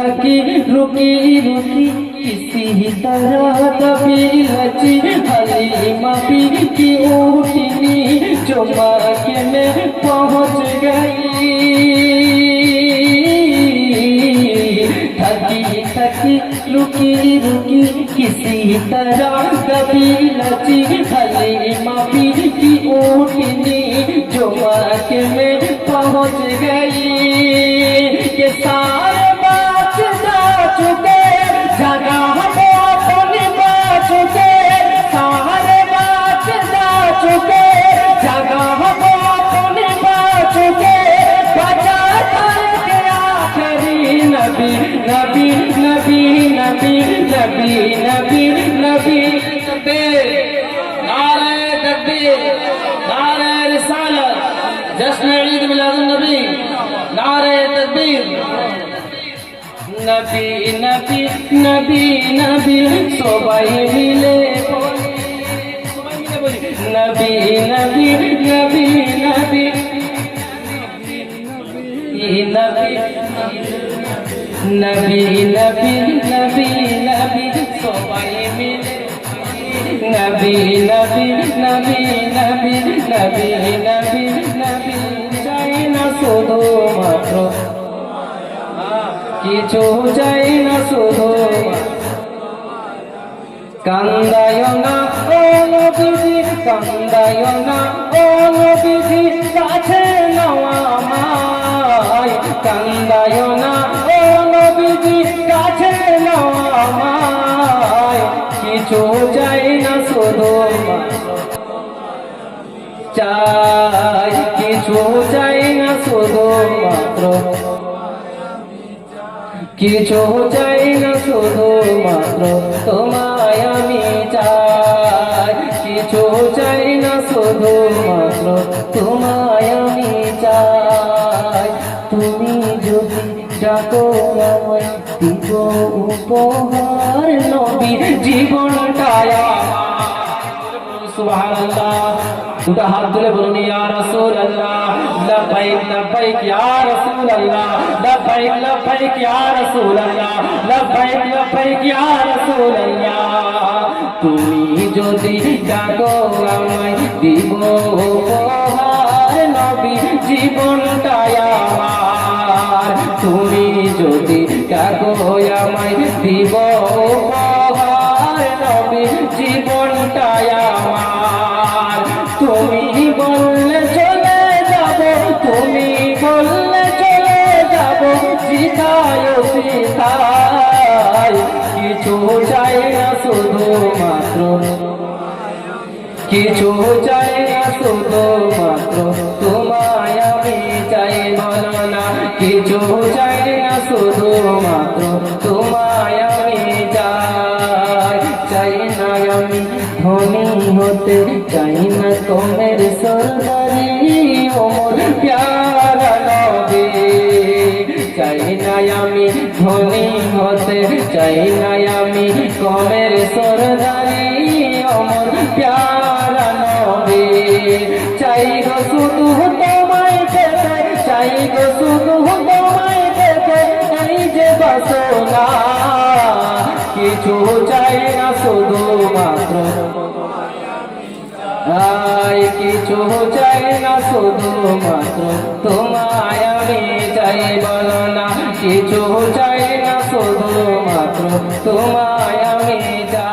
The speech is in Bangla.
थकी रुकी रुकी किसी तरह दबी लची हलीमा भी की ऊँटनी जो मक्के में पहुँच गई। थकी थकी रुकी रुकी किसी तरह दबी लची हलीमा भी की ऊँटनी जो मक्के में पहुँच गई। के सारे बात जा चुके जगह पे अपनी बात चुके, सारे बात जा चुके जगह पे अपनी बात चुके। बचा के आखिरी नबी नबी नबी नबी नबी नबी नबी तकबीर, नारे तकबीर, नारे रिसालत, जश्न ईद मिलादुन नबी, नारे तकबीर। नबी नबी नबी नबी सबाई मिले नबी नबी नबी नबी नबी नबी नबी नबी नबी सबाई मिले नबी नबी नबी नबी नबी नबी नबी চাই না শুধু মাত্র কিছু চাই না শুধু কান্দায় না ও নবীজি কান্দায় না ও নবীজি কাছে নাও আমায় কান্দায় না ও নবীজি কাছে নাও আমায় কিছু চাই না শুধু চাই কিছু চাই না শুধু মাত্র কিছু চাই না শুধু মাত্র তোমায় আমি চাই কিছু চাই না শুধু মাত্র তোমায় আমি চাই। তুমি যদি ডাকো আমায় দিব উপহার নবী জীবনটায় সুবহানাল্লাহ। দুটো হাত তুলে বলুন ইয়া রাসূলুল্লাহ লব্বাইক লব্বাইক ইয়া রাসূলুল্লাহ লব্বাইক লব্বাইক ইয়া রাসূলুল্লাহ লব্বাইক লব্বাইক ইয়া রাসূলুল্লাহ। তুমি যদি ডাকো আমায় দিব উপহার নবী জীবনটায় আমার। তুমি যদি ডাকো আমায় দিব উপহার নবী জীবনটায় আমার। তুমি বললে চলে যাব তুমি বললে চলে যাব জিতায় সিতায় কিছু চাই না শুধু মাত্র কিছু চাই না শুধু মাত্র তোমায় আমি চাই বলো না কিছু চাই না শুধু মাত্র তোমায় আমি চাই। চাই না আমি ধনী হতে চাই না কমের সরদারি ওমর প্যারা নবী। চাই না আমি ধনী হতে চাই না আমি কমের সরদারি ওমর প্যারা নবী। চাই গো শুধু তোমায় পেতে চাই গো শুধু তোমায় পেতে এই যে বাসনা কিছু চাই না শুধু মাত্র কিছু চাই না শুধু মাত্র তোমায় আমি চাই বলো না কিছু চাই না শুধু মাত্র তোমায় আমি চাই।